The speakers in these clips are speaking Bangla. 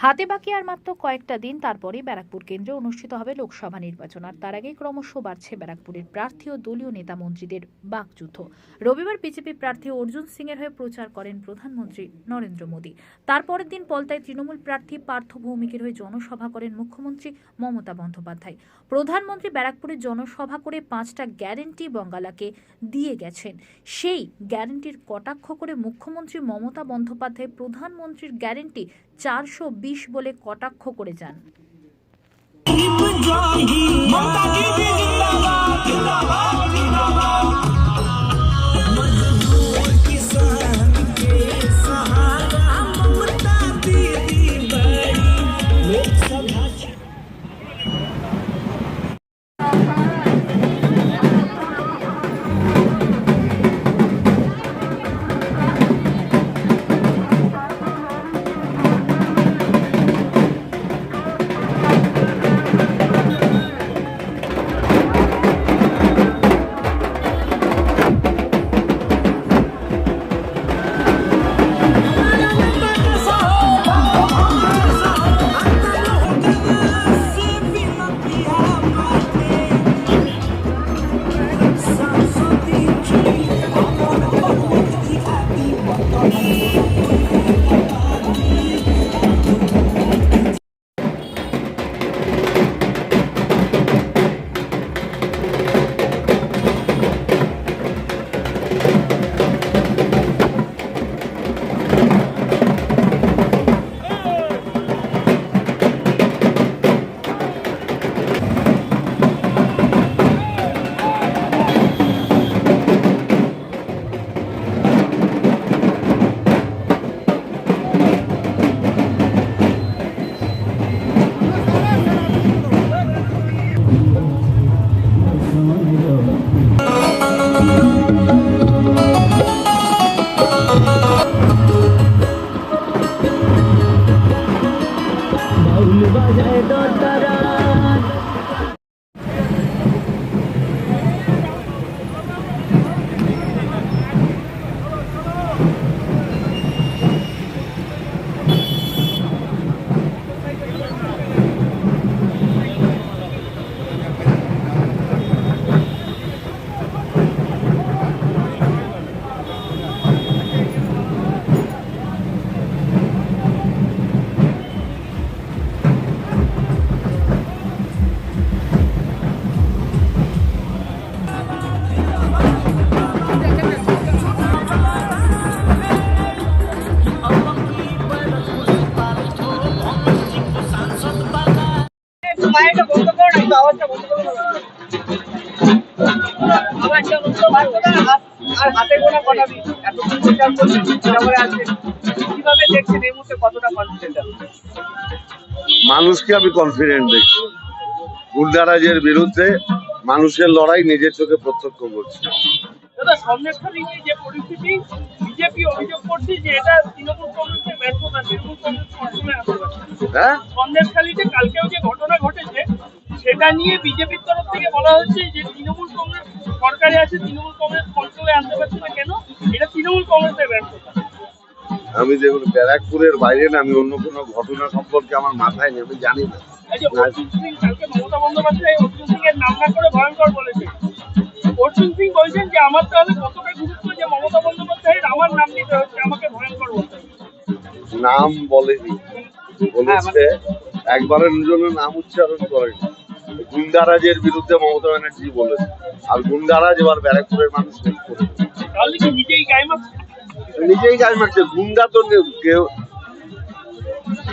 হাতে বাকি আর মাত্র কয়েকটা দিন, তারপরেই ব্যারাকপুর কেন্দ্রে অনুষ্ঠিত হবে লোকসভা নির্বাচন। আর তার আগে ক্রমশ বাড়ছে ব্যারাকপুরের প্রার্থী ও দলীয় নেতা মন্ত্রীদের বাকযুদ্ধ। রবিবার বিজেপি প্রার্থী অর্জুন সিং এর হয়ে প্রচার করেন প্রধানমন্ত্রী নরেন্দ্র মোদী। তারপরের দিন পলতায় তৃণমূল প্রার্থী পার্থ ভৌমিকের হয়ে জনসভা করেন মুখ্যমন্ত্রী মমতা বন্দ্যোপাধ্যায়। প্রধানমন্ত্রী ব্যারাকপুরে জনসভা করে 5টা গ্যারেন্টি বঙ্গালাকে দিয়ে গেছেন। সেই গ্যারেন্টির কটাক্ষ করে মুখ্যমন্ত্রী মমতা বন্দ্যোপাধ্যায় প্রধানমন্ত্রীর গ্যারেন্টি 420 বলে কটাক্ষ করে যান। আর হাতে গোনা কটা দিন এতক্ষণ প্রচার করছেন, কিভাবে আছেন, কিভাবে দেখছেন এই মুহূর্তে, কতটা কনফিডেন্ট? মানুষকে আমি কনফিডেন্ট দেখছি। গুন্ডারাজের বিরুদ্ধে মানুষের লড়াই নিজের চোখে প্রত্যক্ষ করছি। দাদা, সন্দেশখালী যে পরিস্থিতি, বিজেপি অভিযোগ করছে যে এটা তৃণমূল কংগ্রেসের ব্যর্থতা, তৃণমূল কংগ্রেস সবসময় আসতে পারছে। হ্যাঁ, সন্দেশখালীতে কালকেও যে ঘটনা ঘটেছে সেটা নিয়ে বিজেপির তরফ থেকে বলা হচ্ছে যে তৃণমূল কংগ্রেস সরকারে আছে, তৃণমূল কংগ্রেস কন্ট্রোলে আনতে পারছে না কেন, এটা তৃণমূল কংগ্রেসের ব্যর্থতা। আমি দেখুন ব্যারাকপুরের বাইরে না, আমি অন্য কোনো ঘটনা সম্পর্কে আমার মাথায় নেই, আমি জানি না। এই যে অর্জুন সিং, কালকে মমতা বন্দ্যোপাধ্যায় অর্জুন সিং এর নাম না করে ভয়ঙ্কর বলেছে। অর্জুন সিং বলছেন যে আমার তাহলে কতটা গুরুত্ব যে মমতা বন্দ্যোপাধ্যায়ের আমার নাম নিতে হচ্ছে, আমাকে ভয়ঙ্কর বলতে। নাম বলেনি, বলেছে একবারের জন্য নাম উচ্চারণ করেনি। গুন্ডারাজের বিরুদ্ধে মমতা ব্যানার্জি বলেছে, আর গুন্ডারাজ এবার ব্যারাকপুরের মানুষ ঠিক করে। তাহলে কি নিজেই গায়ে মারছে? নিজেই গায়ে মারছে। গুন্ডা তো কেউ,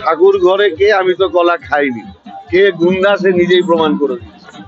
ঠাকুর ঘরে কে, আমি তো কলা খাইনি, কে গুন্ডা সে নিজেই প্রমাণ করে দিচ্ছে।